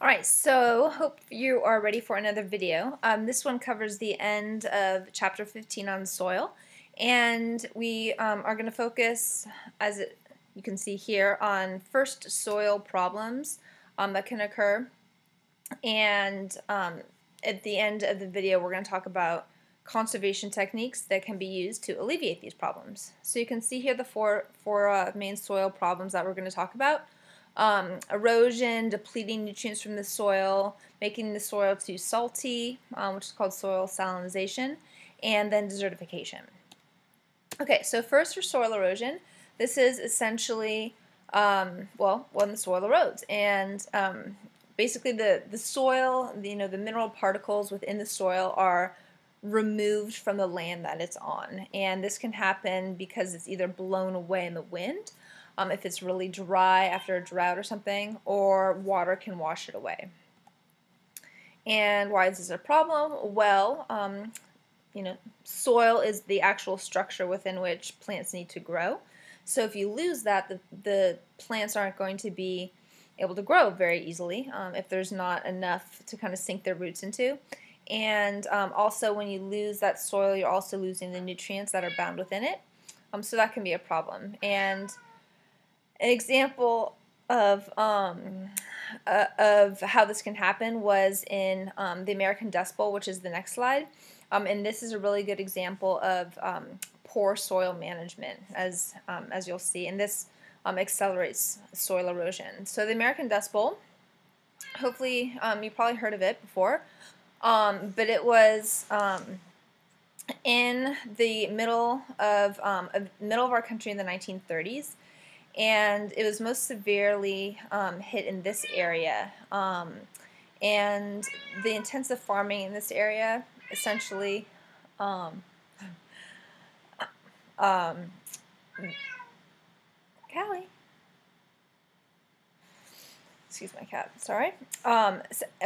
Alright, so hope you are ready for another video. This one covers the end of chapter 15 on soil, and we are going to focus, you can see here, on first soil problems that can occur, and at the end of the video we're going to talk about conservation techniques that can be used to alleviate these problems. So you can see here the four main soil problems that we're going to talk about. Erosion, depleting nutrients from the soil, making the soil too salty, which is called soil salinization, and then desertification. Okay, so first for soil erosion, this is essentially, when the soil erodes, and basically the soil, the mineral particles within the soil are removed from the land that it's on, and this can happen because it's either blown away in the wind, if it's really dry after a drought or something, or water can wash it away. And why is this a problem? Well, soil is the actual structure within which plants need to grow. So if you lose that, the plants aren't going to be able to grow very easily if there's not enough to kind of sink their roots into. And also when you lose that soil, you're also losing the nutrients that are bound within it. So that can be a problem. And an example of how this can happen was in the American Dust Bowl, which is the next slide. And this is a really good example of poor soil management, as you'll see. And this accelerates soil erosion. So the American Dust Bowl, hopefully you probably heard of it before, but it was in the middle of our country in the 1930s. And it was most severely hit in this area. And the intensive farming in this area essentially Callie. Excuse my cat, sorry.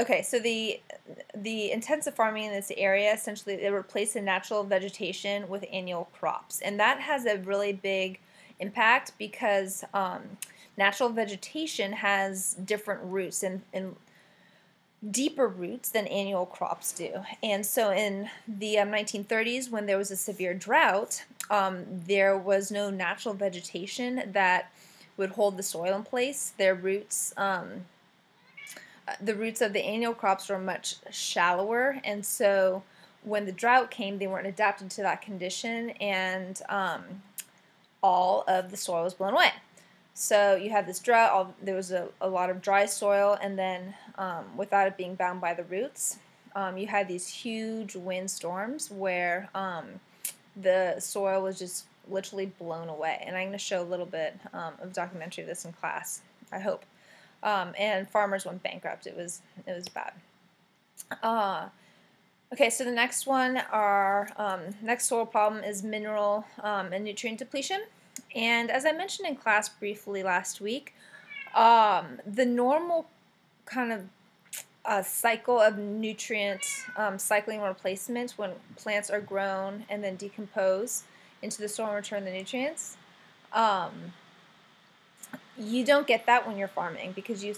Okay, so the intensive farming in this area, essentially they replaced the natural vegetation with annual crops. And that has a really big impact because natural vegetation has different roots and deeper roots than annual crops do. And so in the 1930s, when there was a severe drought, there was no natural vegetation that would hold the soil in place. Their roots, the roots of the annual crops were much shallower, and so when the drought came, they weren't adapted to that condition, and all of the soil was blown away. So you had this drought, there was a lot of dry soil, and then without it being bound by the roots, you had these huge wind storms where the soil was just literally blown away. And I'm going to show a little bit of documentary of this in class, I hope. And farmers went bankrupt. It was bad. Okay, so the next one, next soil problem is mineral and nutrient depletion. And as I mentioned in class briefly last week, the normal kind of cycle of nutrient cycling and replacement when plants are grown and then decompose into the soil and return the nutrients, you don't get that when you're farming, because you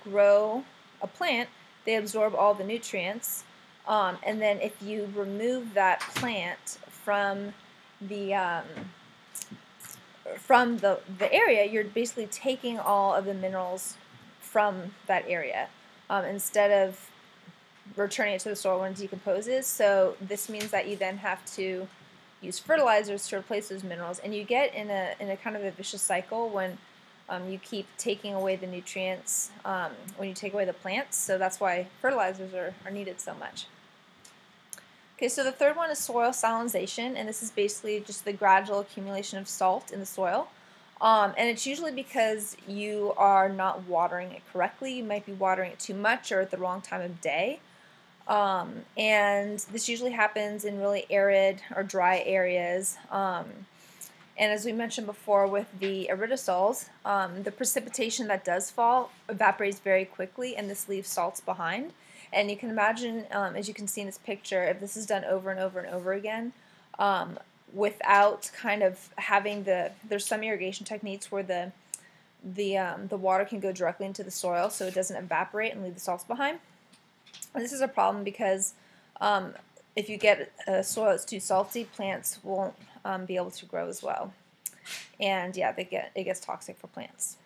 grow a plant, they absorb all the nutrients, and then if you remove that plant from the area, you're basically taking all of the minerals from that area instead of returning it to the soil when it decomposes. So this means that you then have to use fertilizers to replace those minerals, and you get in a kind of a vicious cycle when you keep taking away the nutrients when you take away the plants. So that's why fertilizers are needed so much. Okay, so the third one is soil salinization, and this is basically just the gradual accumulation of salt in the soil. And it's usually because you are not watering it correctly. You might be watering it too much or at the wrong time of day. And this usually happens in really arid or dry areas. And as we mentioned before with the aerosols, the precipitation that does fall evaporates very quickly, and this leaves salts behind. And you can imagine, as you can see in this picture, if this is done over and over and over again, without kind of having there's some irrigation techniques where the the water can go directly into the soil, so it doesn't evaporate and leave the salts behind. And this is a problem because if you get a soil that's too salty, plants won't be able to grow as well. And yeah, it gets toxic for plants.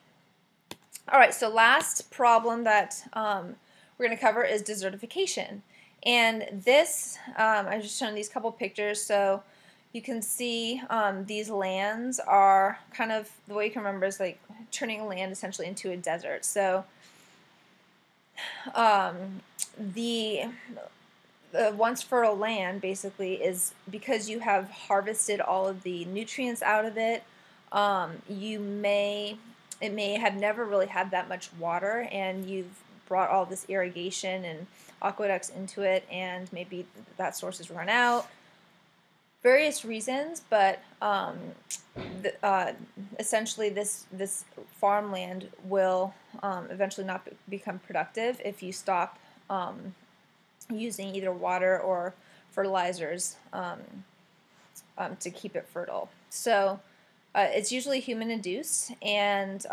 All right, so last problem that we're going to cover is desertification. And this, I'm just showing these couple pictures, so you can see these lands are kind of, the way you can remember is like turning a land essentially into a desert. So the once fertile land basically is because you have harvested all of the nutrients out of it. It may have never really had that much water, and you've brought all this irrigation and aqueducts into it, and maybe that source has run out. Various reasons, but essentially this farmland will eventually not become productive if you stop using either water or fertilizers to keep it fertile. So it's usually human-induced, and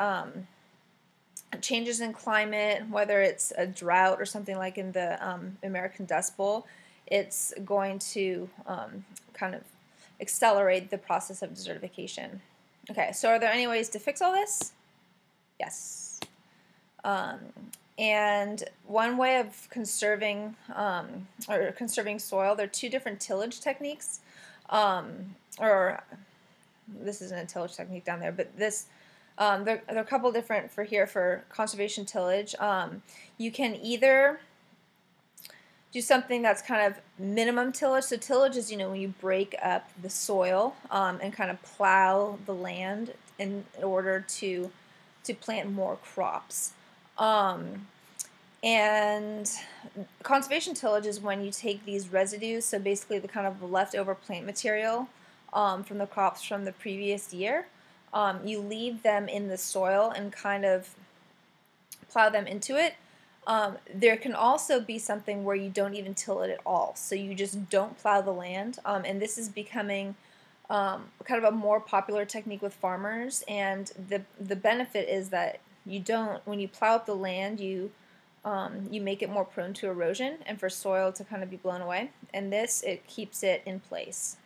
changes in climate, whether it's a drought or something like in the American Dust Bowl, it's going to kind of accelerate the process of desertification. Okay, so are there any ways to fix all this? Yes. And one way of conserving soil, there are two different tillage techniques, or this isn't a tillage technique down there, but this there are a couple different for conservation tillage. You can either do something that's kind of minimum tillage. So tillage is, when you break up the soil and kind of plow the land in order to plant more crops. And conservation tillage is when you take these residues, so basically the kind of leftover plant material from the crops from the previous year, you leave them in the soil and kind of plow them into it. There can also be something where you don't even till it at all, so you just don't plow the land, and this is becoming kind of a more popular technique with farmers. And the benefit is that when you plow up the land, you make it more prone to erosion and for soil to kind of be blown away, and it keeps it in place.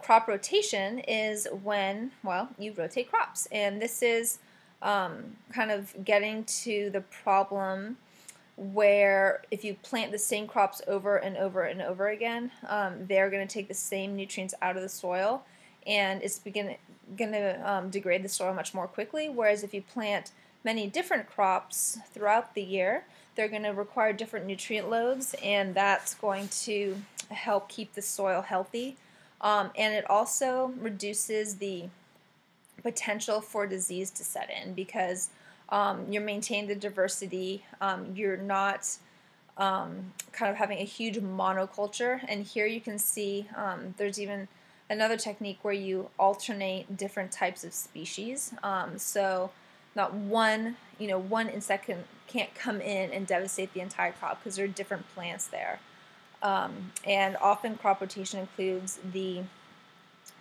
Crop rotation is when, well, you rotate crops, and this is kind of getting to the problem where if you plant the same crops over and over and over again, they're going to take the same nutrients out of the soil, and it's going to degrade the soil much more quickly. Whereas if you plant many different crops throughout the year, they're going to require different nutrient loads, and that's going to help keep the soil healthy. And it also reduces the potential for disease to set in because you're maintaining the diversity. You're not kind of having a huge monoculture. And here you can see there's even another technique where you alternate different types of species. So not one insect can't come in and devastate the entire crop because there are different plants there. And often crop rotation includes the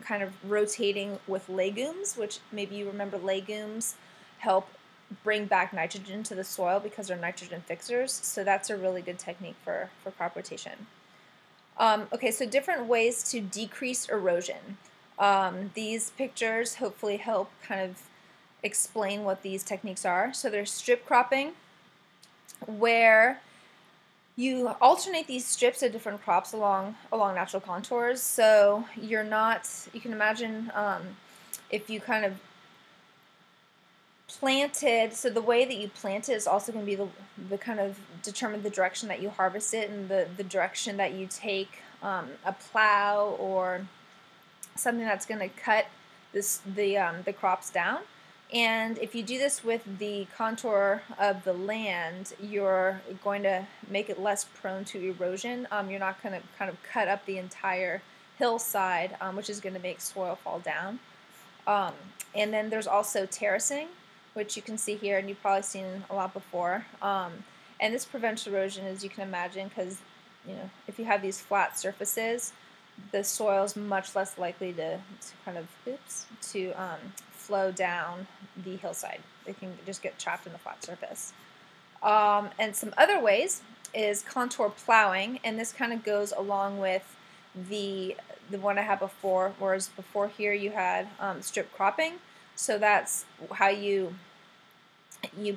kind of rotating with legumes, which maybe you remember legumes help bring back nitrogen to the soil because they're nitrogen fixers. So that's a really good technique for crop rotation. Okay, so different ways to decrease erosion. These pictures hopefully help kind of explain what these techniques are. So there's strip cropping, where you alternate these strips of different crops along natural contours. So you can imagine if you kind of planted, so the way that you plant it is also going to be the kind of determine the direction that you harvest it and the direction that you take a plow or something that's going to cut the crops down. And if you do this with the contour of the land, you're going to make it less prone to erosion. You're not going to kind of cut up the entire hillside, which is going to make soil fall down. And then there's also terracing, which you can see here, and you've probably seen a lot before. And this prevents erosion, as you can imagine, because if you have these flat surfaces, the soil is much less likely to kind of flow down the hillside. They can just get trapped in the flat surface. And some other ways is contour plowing, and this kind of goes along with the one I had before, whereas before here you had strip cropping. So that's how you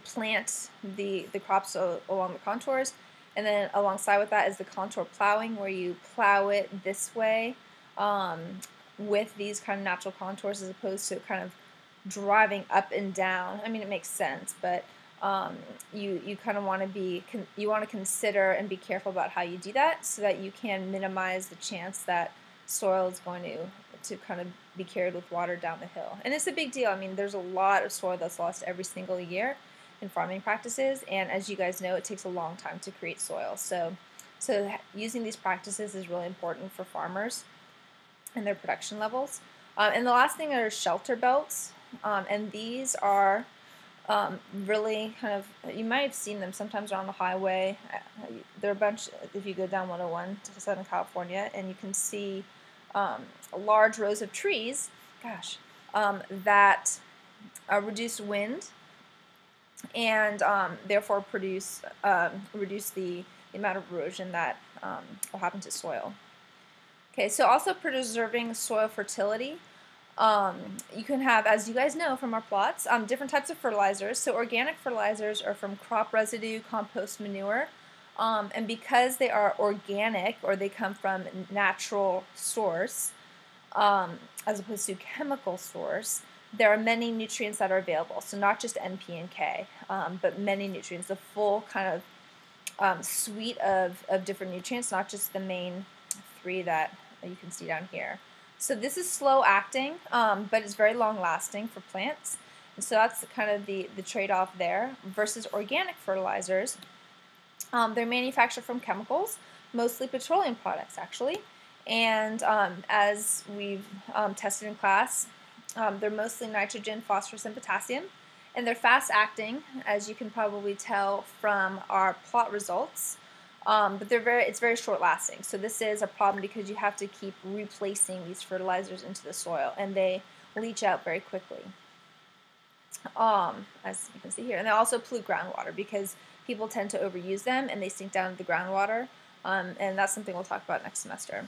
plant the crops along the contours, and then alongside with that is the contour plowing, where you plow it this way with these kind of natural contours as opposed to kind of driving up and down. I mean, it makes sense, but you kind of want to consider and be careful about how you do that so that you can minimize the chance that soil is going to kind of be carried with water down the hill. And it's a big deal. I mean, there's a lot of soil that's lost every single year in farming practices, and as you guys know, it takes a long time to create soil. So using these practices is really important for farmers and their production levels. And the last thing are shelter belts, and these are really kind of, you might have seen them sometimes around the highway. There are a bunch, if you go down 101 to Southern California, and you can see large rows of trees, that reduce wind and therefore reduce the amount of erosion that will happen to soil. Okay, so also preserving soil fertility. You can have, as you guys know from our plots, different types of fertilizers. So organic fertilizers are from crop residue, compost, manure, and because they are organic, or they come from natural source as opposed to chemical source, there are many nutrients that are available. So not just N, P, and K, but many nutrients, the full kind of suite of different nutrients, not just the main three that you can see down here. So this is slow acting, but it's very long lasting for plants. And so that's kind of the trade-off there versus organic fertilizers. They're manufactured from chemicals, mostly petroleum products actually. And as we've tested in class, they're mostly nitrogen, phosphorus, and potassium. And they're fast acting, as you can probably tell from our plot results. But it's very short lasting. So this is a problem because you have to keep replacing these fertilizers into the soil, and they leach out very quickly, as you can see here. And they also pollute groundwater because people tend to overuse them and they sink down to the groundwater. And that's something we'll talk about next semester.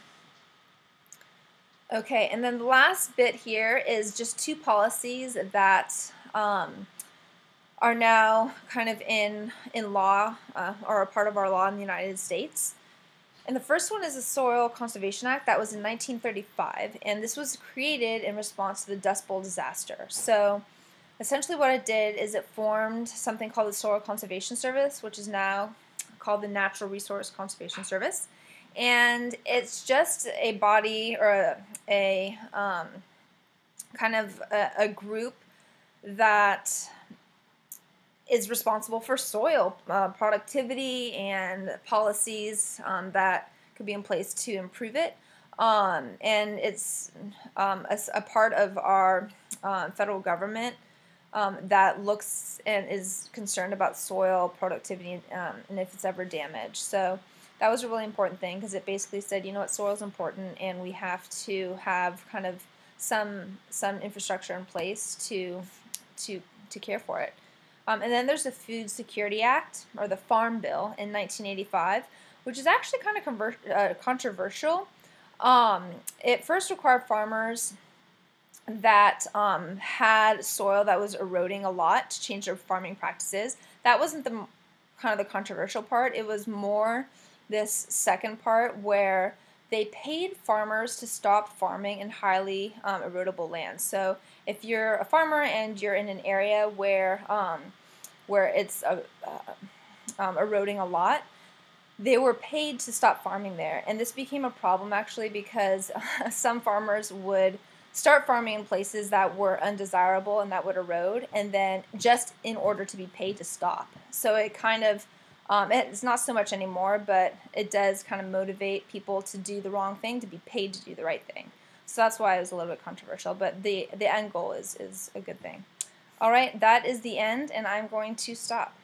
Okay, and then the last bit here is just two policies that are now kind of in law, or a part of our law in the United States. And the first one is the Soil Conservation Act. That was in 1935, and this was created in response to the Dust Bowl disaster. So essentially what it did is it formed something called the Soil Conservation Service, which is now called the Natural Resource Conservation Service. And it's just a body, or a kind of a group that is responsible for soil productivity and policies that could be in place to improve it. And it's a part of our federal government that looks and is concerned about soil productivity and if it's ever damaged. So that was a really important thing because it basically said, you know what, soil is important and we have to have kind of some infrastructure in place to care for it. And then there's the Food Security Act, or the Farm Bill, in 1985, which is actually kind of controversial. It first required farmers that had soil that was eroding a lot to change their farming practices. That wasn't the kind of the controversial part. It was more this second part where they paid farmers to stop farming in highly erodible lands. So if you're a farmer and you're in an area where it's eroding a lot, they were paid to stop farming there. And this became a problem actually because some farmers would start farming in places that were undesirable and that would erode, and then just in order to be paid to stop. So it kind of, it's not so much anymore, but it does kind of motivate people to do the wrong thing, to be paid to do the right thing. So that's why it was a little bit controversial, but the end goal is a good thing. All right, that is the end, and I'm going to stop.